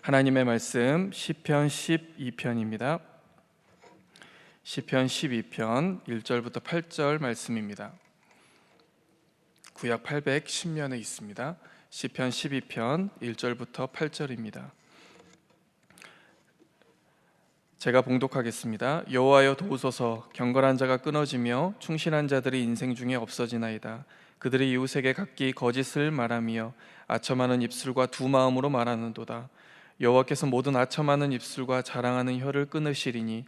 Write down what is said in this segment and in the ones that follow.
하나님의 말씀 시편 12편입니다. 시편 12편 1절부터 8절 말씀입니다. 구약 810면에 있습니다. 시편 12편 1절부터 8절입니다. 제가 봉독하겠습니다. 여호와여 도우소서. 경건한 자가 끊어지며 충실한 자들이 인생 중에 없어지나이다. 그들이 이웃에게 각기 거짓을 말하며 아첨하는 입술과 두 마음으로 말하는도다. 여호와께서 모든 아첨하는 입술과 자랑하는 혀를 끊으시리니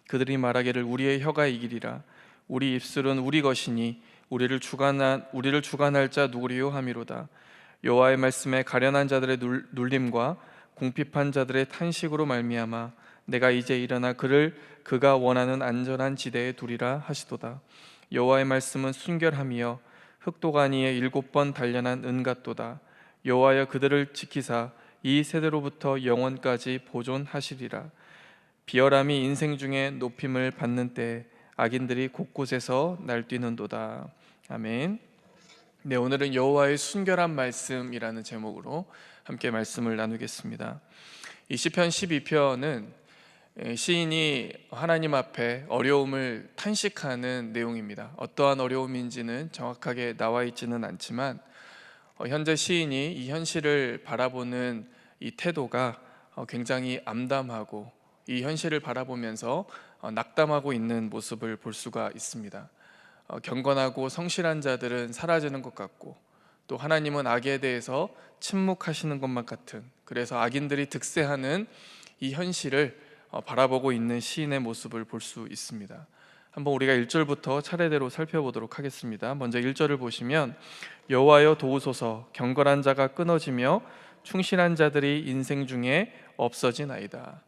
그들이 말하기를 우리의 혀가 이기리라. 우리 입술은 우리 것이니 우리를 주관할 자 누구리요 함이로다. 여호와의 말씀에 가련한 자들의 눌림과 궁핍한 자들의 탄식으로 말미암아 내가 이제 일어나 그가 원하는 안전한 지대에 두리라 하시도다. 여호와의 말씀은 순결하며 흑도가니에 7번 단련한 은 같도다. 여호와여 그들을 지키사 이 세대로부터 영원까지 보존하시리라. 비열함이 인생 중에 높임을 받는 때에 악인들이 곳곳에서 날뛰는도다. 아멘. 네, 오늘은 여호와의 순결한 말씀이라는 제목으로 함께 말씀을 나누겠습니다. 이 시편 12편은 시인이 하나님 앞에 어려움을 탄식하는 내용입니다. 어떠한 어려움인지는 정확하게 나와 있지는 않지만 현재 시인이 이 현실을 바라보는 이 태도가 굉장히 암담하고 이 현실을 바라보면서 낙담하고 있는 모습을 볼 수가 있습니다. 경건하고 성실한 자들은 사라지는 것 같고 또 하나님은 악에 대해서 침묵하시는 것만 같은, 그래서 악인들이 득세하는 이 현실을 바라보고 있는 시인의 모습을 볼 수 있습니다. 한번 우리가 1절부터 차례대로 살펴보도록 하겠습니다. 먼저 1절을 보시면 여호와여 도우소서. 경건한 자가 끊어지며 충실한 자들이 인생 중에 없어지나이다.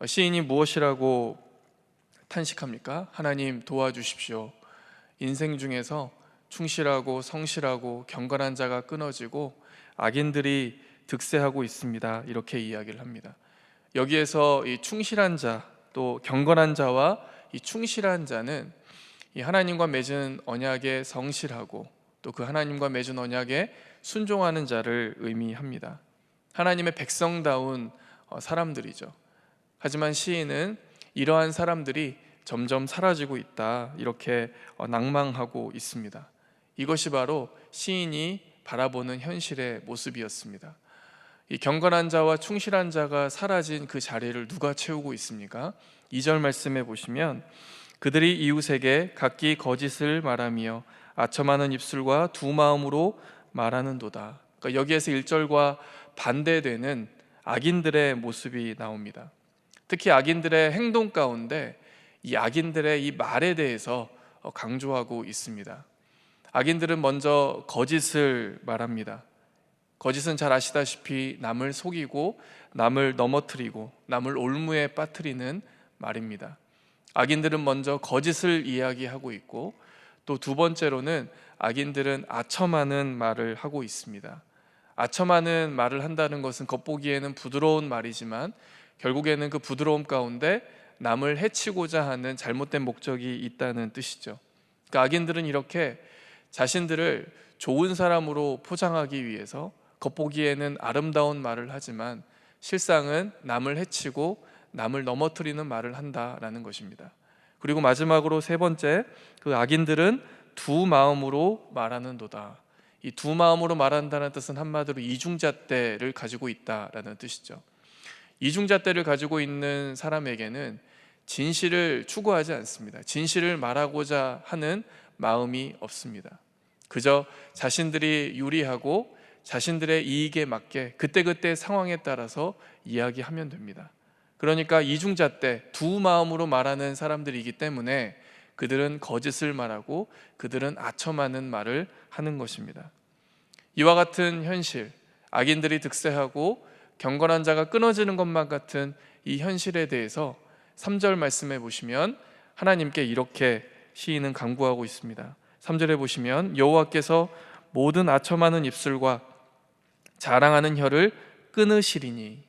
시인이 무엇이라고 탄식합니까? 하나님 도와주십시오. 인생 중에서 충실하고 성실하고 경건한 자가 끊어지고 악인들이 득세하고 있습니다. 이렇게 이야기를 합니다. 여기에서 이 충실한 자, 또 경건한 자와 이 충실한 자는 이 하나님과 맺은 언약에 성실하고 또 그 하나님과 맺은 언약에 순종하는 자를 의미합니다. 하나님의 백성다운 사람들이죠. 하지만 시인은 이러한 사람들이 점점 사라지고 있다, 이렇게 낭망하고 있습니다. 이것이 바로 시인이 바라보는 현실의 모습이었습니다. 이 경건한 자와 충실한 자가 사라진 그 자리를 누가 채우고 있습니까? 2절 말씀해 보시면 그들이 이웃에게 각기 거짓을 말하며 아첨하는 입술과 두 마음으로 말하는도다. 그러니까 여기에서 1절과 반대되는 악인들의 모습이 나옵니다. 특히 악인들의 행동 가운데 이 악인들의 이 말에 대해서 강조하고 있습니다. 악인들은 먼저 거짓을 말합니다. 거짓은 잘 아시다시피 남을 속이고 남을 넘어뜨리고 남을 올무에 빠뜨리는 말입니다. 악인들은 먼저 거짓을 이야기하고 있고 또 두 번째로는 악인들은 아첨하는 말을 하고 있습니다. 아첨하는 말을 한다는 것은 겉보기에는 부드러운 말이지만 결국에는 그 부드러움 가운데 남을 해치고자 하는 잘못된 목적이 있다는 뜻이죠. 그러니까 악인들은 이렇게 자신들을 좋은 사람으로 포장하기 위해서 겉보기에는 아름다운 말을 하지만 실상은 남을 해치고 남을 넘어뜨리는 말을 한다라는 것입니다. 그리고 마지막으로 세 번째, 그 악인들은 두 마음으로 말하는도다. 이 두 마음으로 말한다는 뜻은 한마디로 이중잣대를 가지고 있다라는 뜻이죠. 이중잣대를 가지고 있는 사람에게는 진실을 추구하지 않습니다. 진실을 말하고자 하는 마음이 없습니다. 그저 자신들이 유리하고 자신들의 이익에 맞게 그때그때 상황에 따라서 이야기하면 됩니다. 그러니까 이중잣대, 두 마음으로 말하는 사람들이기 때문에 그들은 거짓을 말하고 그들은 아첨하는 말을 하는 것입니다. 이와 같은 현실, 악인들이 득세하고 경건한 자가 끊어지는 것만 같은 이 현실에 대해서 3절 말씀해 보시면 하나님께 이렇게 시인은 강구하고 있습니다. 3절에 보시면 여호와께서 모든 아첨하는 입술과 자랑하는 혀를 끊으시리니.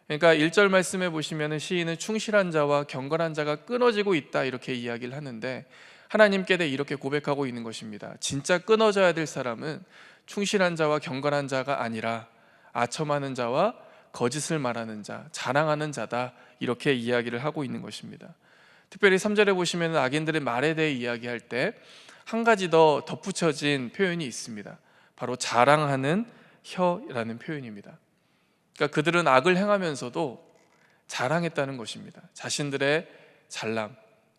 그러니까 1절 말씀해 보시면 시인은 충실한 자와 경건한 자가 끊어지고 있다, 이렇게 이야기를 하는데 하나님께 대해 이렇게 고백하고 있는 것입니다. 진짜 끊어져야 될 사람은 충실한 자와 경건한 자가 아니라 아첨하는 자와 거짓을 말하는 자, 자랑하는 자다, 이렇게 이야기를 하고 있는 것입니다. 특별히 3절에 보시면 악인들의 말에 대해 이야기할 때 한 가지 더 덧붙여진 표현이 있습니다. 바로 자랑하는 혀라는 표현입니다. 그러니까 그들은 악을 행하면서도 자랑했다는 것입니다. 자신들의 잘남,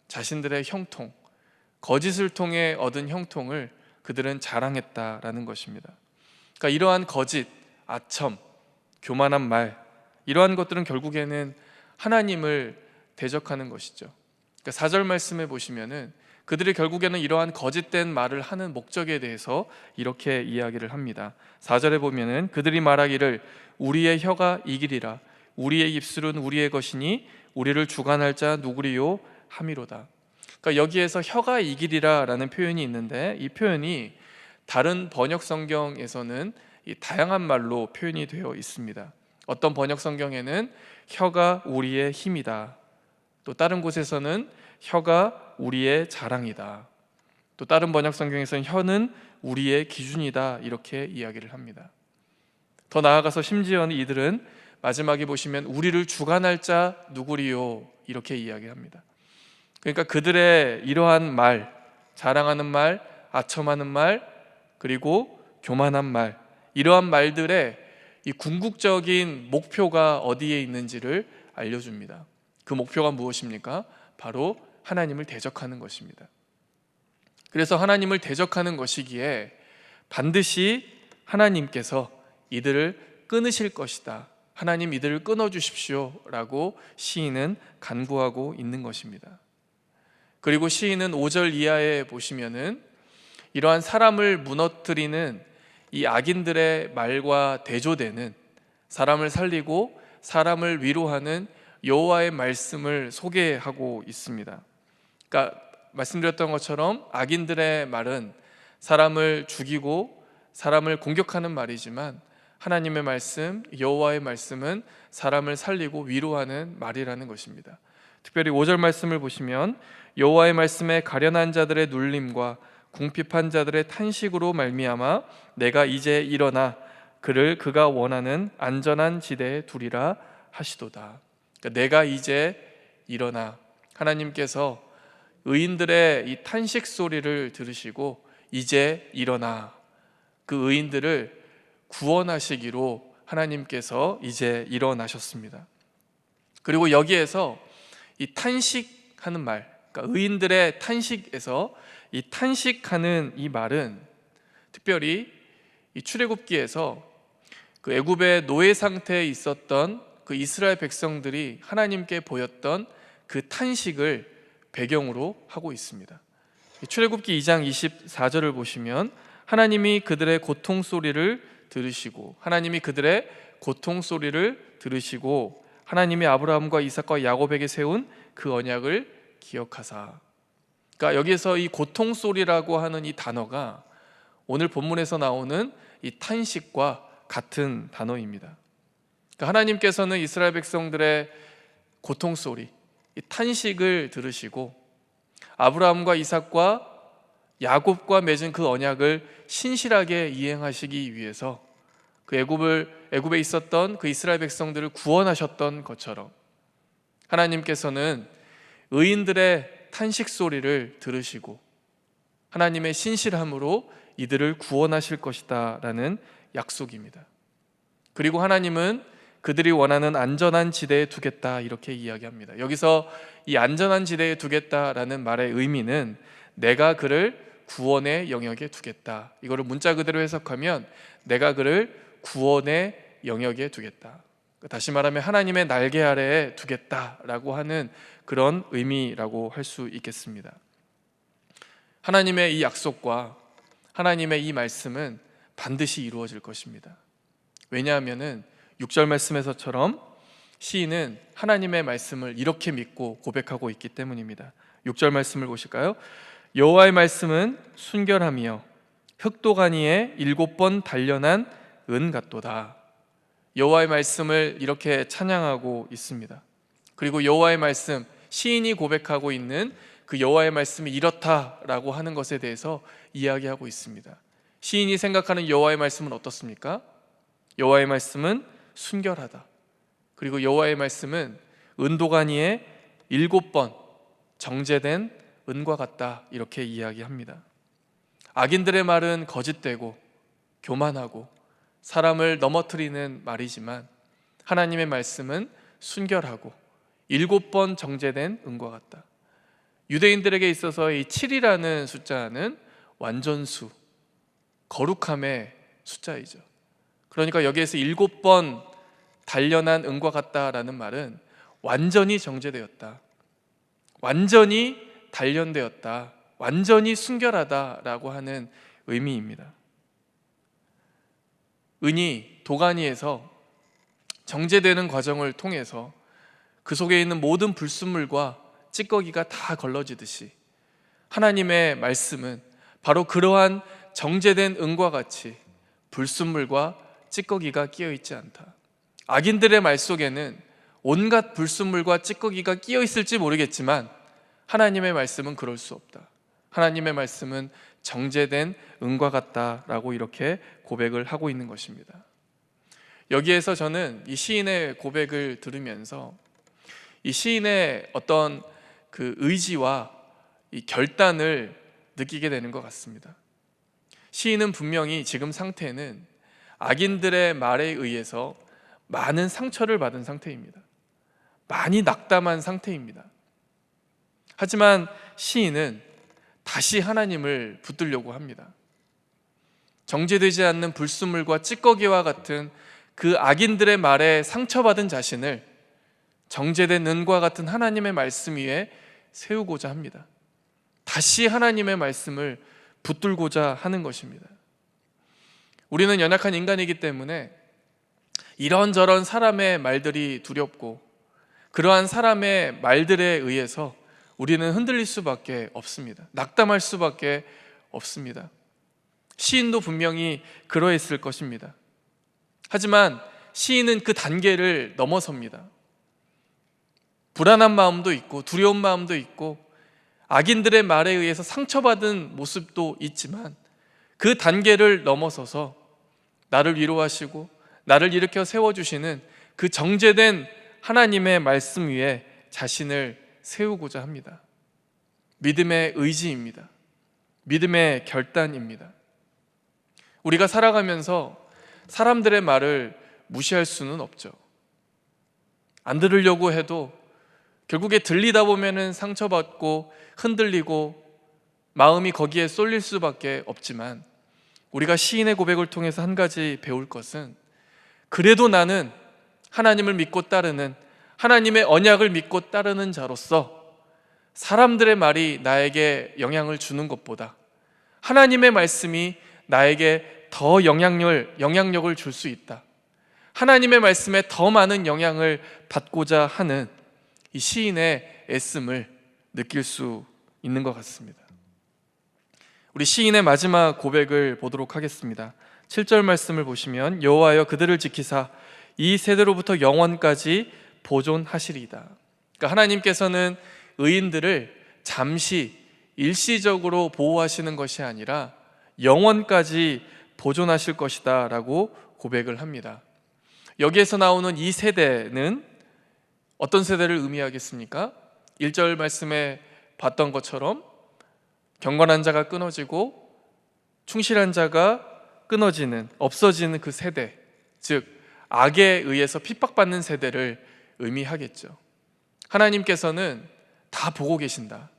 자신들의 형통, 거짓을 통해 얻은 형통을 그들은 자랑했다라는 것입니다. 그러니까 이러한 거짓, 아첨, 교만한 말, 이러한 것들은 결국에는 하나님을 대적하는 것이죠. 그러니까 4절 말씀에 보시면은 그들이 결국에는 이러한 거짓된 말을 하는 목적에 대해서 이렇게 이야기를 합니다. 4절에 보면은 그들이 말하기를 우리의 혀가 이기리라, 우리의 입술은 우리의 것이니 우리를 주관할 자 누구리요 함이로다. 그러니까 여기에서 혀가 이기리라 라는 표현이 있는데, 이 표현이 다른 번역 성경에서는 이 다양한 말로 표현이 되어 있습니다. 어떤 번역 성경에는 혀가 우리의 힘이다, 또 다른 곳에서는 혀가 우리의 자랑이다, 또 다른 번역 성경에서는 혀는 우리의 기준이다, 이렇게 이야기를 합니다. 더 나아가서 심지어는 이들은 마지막에 보시면 우리를 주관할 자 누구리요, 이렇게 이야기합니다. 그러니까 그들의 이러한 말, 자랑하는 말, 아첨하는 말, 그리고 교만한 말, 이러한 말들의 이 궁극적인 목표가 어디에 있는지를 알려줍니다. 그 목표가 무엇입니까? 바로 하나님을 대적하는 것입니다. 그래서 하나님을 대적하는 것이기에 반드시 하나님께서 이들을 끊으실 것이다, 하나님 이들을 끊어주십시오 라고 시인은 간구하고 있는 것입니다. 그리고 시인은 5절 이하에 보시면은 이러한 사람을 무너뜨리는 이 악인들의 말과 대조되는, 사람을 살리고 사람을 위로하는 여호와의 말씀을 소개하고 있습니다. 그러니까 말씀드렸던 것처럼 악인들의 말은 사람을 죽이고 사람을 공격하는 말이지만, 하나님의 말씀, 여호와의 말씀은 사람을 살리고 위로하는 말이라는 것입니다. 특별히 5절 말씀을 보시면 여호와의 말씀에 가련한 자들의 눌림과 궁핍한 자들의 탄식으로 말미암아 내가 이제 일어나 그를 그가 원하는 안전한 지대에 두리라 하시도다. 그러니까 내가 이제 일어나, 하나님께서 의인들의 이 탄식 소리를 들으시고 이제 일어나 그 의인들을 구원하시기로 하나님께서 이제 일어나셨습니다. 그리고 여기에서 이 탄식하는 말, 그러니까 의인들의 탄식에서 이 탄식하는 이 말은 특별히 이 출애굽기에서 그 애굽의 노예 상태에 있었던 그 이스라엘 백성들이 하나님께 보였던 그 탄식을 배경으로 하고 있습니다. 출애굽기 2장 24절을 보시면 하나님이 그들의 고통 소리를 들으시고, 하나님이 그들의 고통 소리를 들으시고 하나님이 아브라함과 이삭과 야곱에게 세운 그 언약을 기억하사. 그러니까 여기에서 이 고통 소리라고 하는 이 단어가 오늘 본문에서 나오는 이 탄식과 같은 단어입니다. 그러니까 하나님께서는 이스라엘 백성들의 고통 소리, 이 탄식을 들으시고 아브라함과 이삭과 야곱과 맺은 그 언약을 신실하게 이행하시기 위해서 그 애굽에 있었던 그 이스라엘 백성들을 구원하셨던 것처럼 하나님께서는 의인들의 탄식 소리를 들으시고 하나님의 신실함으로 이들을 구원하실 것이다 라는 약속입니다. 그리고 하나님은 그들이 원하는 안전한 지대에 두겠다, 이렇게 이야기합니다. 여기서 이 안전한 지대에 두겠다라는 말의 의미는 내가 그를 구원의 영역에 두겠다, 이거를 문자 그대로 해석하면 내가 그를 구원의 영역에 두겠다, 다시 말하면 하나님의 날개 아래에 두겠다라고 하는 그런 의미라고 할 수 있겠습니다. 하나님의 이 약속과 하나님의 이 말씀은 반드시 이루어질 것입니다. 왜냐하면은 6절 말씀에서처럼 시인은 하나님의 말씀을 이렇게 믿고 고백하고 있기 때문입니다. 6절 말씀을 보실까요? 여호와의 말씀은 순결하며 흑도가니에 7번 단련한 은 같도다. 여호와의 말씀을 이렇게 찬양하고 있습니다. 그리고 여호와의 말씀, 시인이 고백하고 있는 그 여호와의 말씀이 이렇다라고 하는 것에 대해서 이야기하고 있습니다. 시인이 생각하는 여호와의 말씀은 어떻습니까? 여호와의 말씀은 순결하다, 그리고 여호와의 말씀은 은도가니에 7번 정제된 은과 같다, 이렇게 이야기합니다. 악인들의 말은 거짓되고 교만하고 사람을 넘어뜨리는 말이지만 하나님의 말씀은 순결하고 7번 정제된 은과 같다. 유대인들에게 있어서 이 7이라는 숫자는 완전수, 거룩함의 숫자이죠. 그러니까 여기에서 7번 단련한 은과 같다라는 말은 완전히 정제되었다, 완전히 단련되었다, 완전히 순결하다라고 하는 의미입니다. 은이 도가니에서 정제되는 과정을 통해서 그 속에 있는 모든 불순물과 찌꺼기가 다 걸러지듯이 하나님의 말씀은 바로 그러한 정제된 은과 같이 불순물과 찌꺼기가 끼어있지 않다. 악인들의 말 속에는 온갖 불순물과 찌꺼기가 끼어있을지 모르겠지만 하나님의 말씀은 그럴 수 없다. 하나님의 말씀은 정제된 은과 같다라고 이렇게 고백을 하고 있는 것입니다. 여기에서 저는 이 시인의 고백을 들으면서 이 시인의 어떤 그 의지와 이 결단을 느끼게 되는 것 같습니다. 시인은 분명히 지금 상태는 악인들의 말에 의해서 많은 상처를 받은 상태입니다. 많이 낙담한 상태입니다. 하지만 시인은 다시 하나님을 붙들려고 합니다. 정제되지 않는 불순물과 찌꺼기와 같은 그 악인들의 말에 상처받은 자신을 정제된 은과 같은 하나님의 말씀 위에 세우고자 합니다. 다시 하나님의 말씀을 붙들고자 하는 것입니다. 우리는 연약한 인간이기 때문에 이런저런 사람의 말들이 두렵고 그러한 사람의 말들에 의해서 우리는 흔들릴 수밖에 없습니다. 낙담할 수밖에 없습니다. 시인도 분명히 그러했을 것입니다. 하지만 시인은 그 단계를 넘어섭니다. 불안한 마음도 있고 두려운 마음도 있고 악인들의 말에 의해서 상처받은 모습도 있지만 그 단계를 넘어서서 나를 위로하시고 나를 일으켜 세워주시는 그 정제된 하나님의 말씀 위에 자신을 세우고자 합니다. 믿음의 의지입니다. 믿음의 결단입니다. 우리가 살아가면서 사람들의 말을 무시할 수는 없죠. 안 들으려고 해도 결국에 들리다 보면은 상처받고 흔들리고 마음이 거기에 쏠릴 수밖에 없지만 우리가 시인의 고백을 통해서 한 가지 배울 것은 그래도 나는 하나님을 믿고 따르는 하나님의 언약을 믿고 따르는 자로서 사람들의 말이 나에게 영향을 주는 것보다 하나님의 말씀이 나에게 더 영향력을 줄 수 있다. 하나님의 말씀에 더 많은 영향을 받고자 하는 이 시인의 애씀을 느낄 수 있는 것 같습니다. 우리 시인의 마지막 고백을 보도록 하겠습니다. 7절 말씀을 보시면 여호와여 그들을 지키사 이 세대로부터 영원까지 보존하시리이다. 그러니까 하나님께서는 의인들을 잠시 일시적으로 보호하시는 것이 아니라 영원까지 보존하실 것이다 라고 고백을 합니다. 여기에서 나오는 이 세대는 어떤 세대를 의미하겠습니까? 1절 말씀에 봤던 것처럼 경건한 자가 끊어지고 충실한 자가 끊어지는, 없어지는 그 세대, 즉 악에 의해서 핍박받는 세대를 의미하겠죠. 하나님께서는 다 보고 계신다.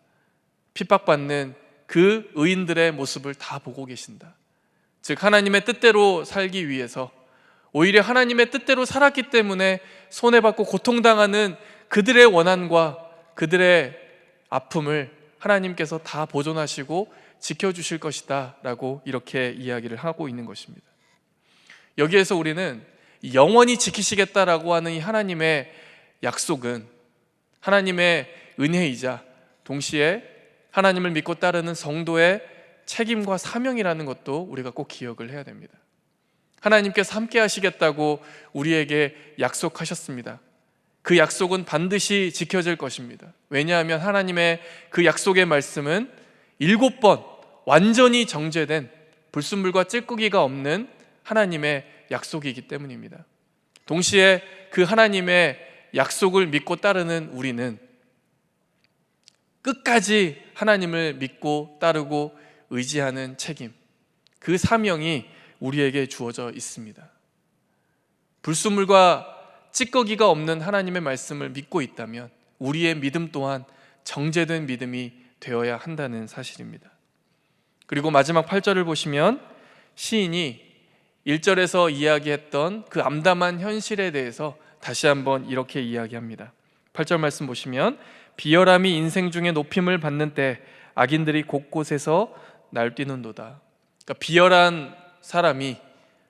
핍박받는 그 의인들의 모습을 다 보고 계신다. 즉 하나님의 뜻대로 살기 위해서 오히려 하나님의 뜻대로 살았기 때문에 손해받고 고통당하는 그들의 원한과 그들의 아픔을 하나님께서 다 보존하시고 지켜주실 것이다 라고 이렇게 이야기를 하고 있는 것입니다. 여기에서 우리는 영원히 지키시겠다라고 하는 이 하나님의 약속은 하나님의 은혜이자 동시에 하나님을 믿고 따르는 성도의 책임과 사명이라는 것도 우리가 꼭 기억을 해야 됩니다. 하나님께서 함께 하시겠다고 우리에게 약속하셨습니다. 그 약속은 반드시 지켜질 것입니다. 왜냐하면 하나님의 그 약속의 말씀은 7번 완전히 정제된 불순물과 찌꺼기가 없는 하나님의 약속이기 때문입니다. 동시에 그 하나님의 약속을 믿고 따르는 우리는 끝까지 하나님을 믿고 따르고 의지하는 책임, 그 사명이 우리에게 주어져 있습니다. 불순물과 찌꺼기가 없는 하나님의 말씀을 믿고 있다면 우리의 믿음 또한 정제된 믿음이 되어야 한다는 사실입니다. 그리고 마지막 8절을 보시면 시인이 1절에서 이야기했던 그 암담한 현실에 대해서 다시 한번 이렇게 이야기합니다. 8절 말씀 보시면 비열함이 인생 중에 높임을 받는 때 악인들이 곳곳에서 날뛰는도다. 그러니까 비열한 사람이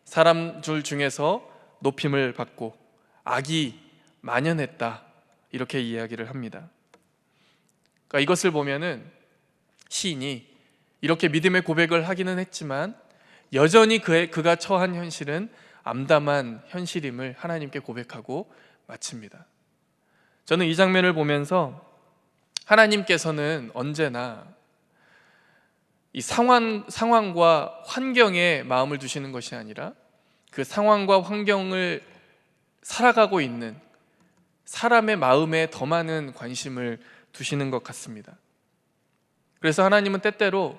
사람들 중에서 높임을 받고 악이 만연했다, 이렇게 이야기를 합니다. 그러니까 이것을 보면은 시인이 이렇게 믿음의 고백을 하기는 했지만 여전히 그가 처한 현실은 암담한 현실임을 하나님께 고백하고 마칩니다. 저는 이 장면을 보면서 하나님께서는 언제나 이 상황과 환경에 마음을 두시는 것이 아니라 그 상황과 환경을 살아가고 있는 사람의 마음에 더 많은 관심을 두시는 것 같습니다. 그래서 하나님은 때때로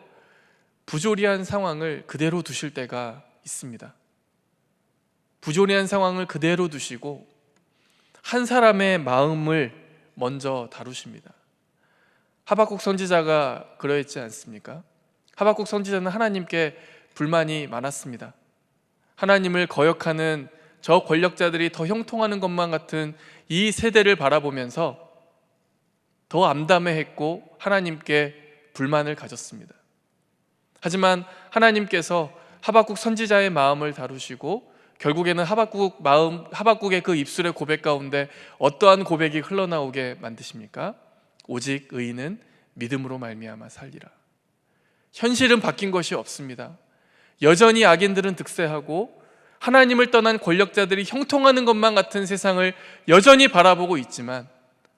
부조리한 상황을 그대로 두실 때가 있습니다. 부조리한 상황을 그대로 두시고 한 사람의 마음을 먼저 다루십니다. 하박국 선지자가 그러했지 않습니까? 하박국 선지자는 하나님께 불만이 많았습니다. 하나님을 거역하는 저 권력자들이 더 형통하는 것만 같은 이 세대를 바라보면서 더 암담해했고 하나님께 불만을 가졌습니다. 하지만 하나님께서 하박국 선지자의 마음을 다루시고 결국에는 하박국의 그 입술의 고백 가운데 어떠한 고백이 흘러나오게 만드십니까? 오직 의인은 믿음으로 말미암아 살리라. 현실은 바뀐 것이 없습니다. 여전히 악인들은 득세하고 하나님을 떠난 권력자들이 형통하는 것만 같은 세상을 여전히 바라보고 있지만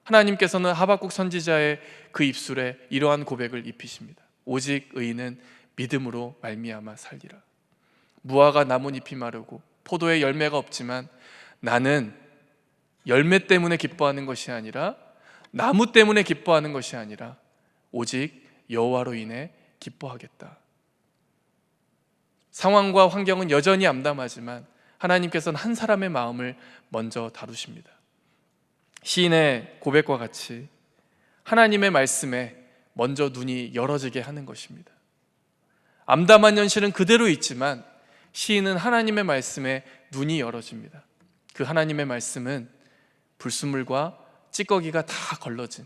하나님께서는 하박국 선지자의 그 입술에 이러한 고백을 입히십니다. 오직 의인은 믿음으로 말미암아 살리라. 무화과 나뭇잎이 마르고 포도에 열매가 없지만 나는 열매 때문에 기뻐하는 것이 아니라 나무 때문에 기뻐하는 것이 아니라 오직 여호와로 인해 기뻐하겠다. 상황과 환경은 여전히 암담하지만 하나님께서는 한 사람의 마음을 먼저 다루십니다. 시인의 고백과 같이 하나님의 말씀에 먼저 눈이 열어지게 하는 것입니다. 암담한 현실은 그대로 있지만 시인은 하나님의 말씀에 눈이 열어집니다. 그 하나님의 말씀은 불순물과 찌꺼기가 다 걸러진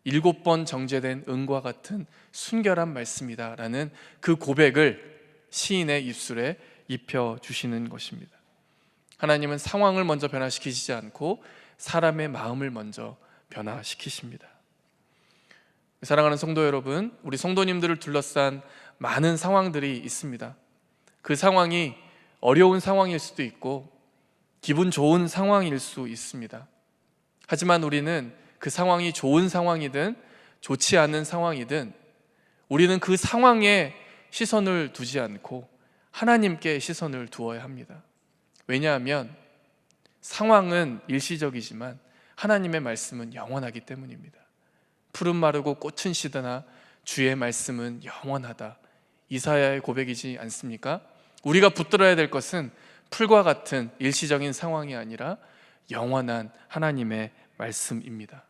7번 정제된 은과 같은 순결한 말씀이다 라는 그 고백을 시인의 입술에 입혀주시는 것입니다. 하나님은 상황을 먼저 변화시키시지 않고 사람의 마음을 먼저 변화시키십니다. 사랑하는 성도 여러분, 우리 성도님들을 둘러싼 많은 상황들이 있습니다. 그 상황이 어려운 상황일 수도 있고 기분 좋은 상황일 수 있습니다. 하지만 우리는 그 상황이 좋은 상황이든 좋지 않은 상황이든 우리는 그 상황에 시선을 두지 않고 하나님께 시선을 두어야 합니다. 왜냐하면 상황은 일시적이지만 하나님의 말씀은 영원하기 때문입니다. 푸른 마르고 꽃은 시드나 주의 말씀은 영원하다. 이사야의 고백이지 않습니까? 우리가 붙들어야 될 것은 풀과 같은 일시적인 상황이 아니라 영원한 하나님의 말씀입니다.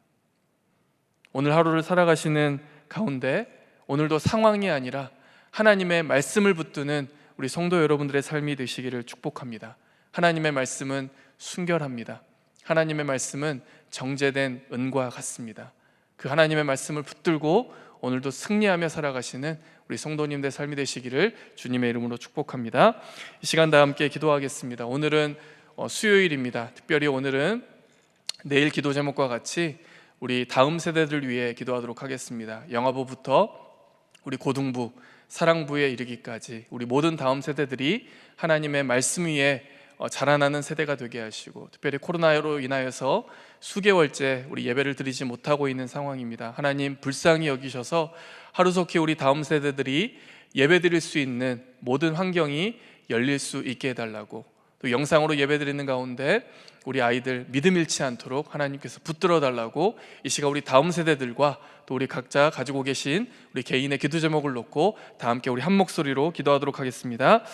오늘 하루를 살아가시는 가운데 오늘도 상황이 아니라 하나님의 말씀을 붙드는 우리 성도 여러분들의 삶이 되시기를 축복합니다. 하나님의 말씀은 순결합니다. 하나님의 말씀은 정제된 은과 같습니다. 그 하나님의 말씀을 붙들고 오늘도 승리하며 살아가시는 우리 성도님들 삶이 되시기를 주님의 이름으로 축복합니다. 이 시간 다 함께 기도하겠습니다. 오늘은 수요일입니다. 특별히 오늘은 내일 기도 제목과 같이 우리 다음 세대들 위해 기도하도록 하겠습니다. 영아부부터 우리 고등부, 사랑부에 이르기까지 우리 모든 다음 세대들이 하나님의 말씀 위에 자라나는 세대가 되게 하시고, 특별히 코로나로 인하여서 수개월째 우리 예배를 드리지 못하고 있는 상황입니다. 하나님 불쌍히 여기셔서 하루속히 우리 다음 세대들이 예배 드릴 수 있는 모든 환경이 열릴 수 있게 해달라고, 또 영상으로 예배드리는 가운데 우리 아이들 믿음 잃지 않도록 하나님께서 붙들어 달라고 이 시간 우리 다음 세대들과 또 우리 각자 가지고 계신 우리 개인의 기도 제목을 놓고 다 함께 우리 한 목소리로 기도하도록 하겠습니다.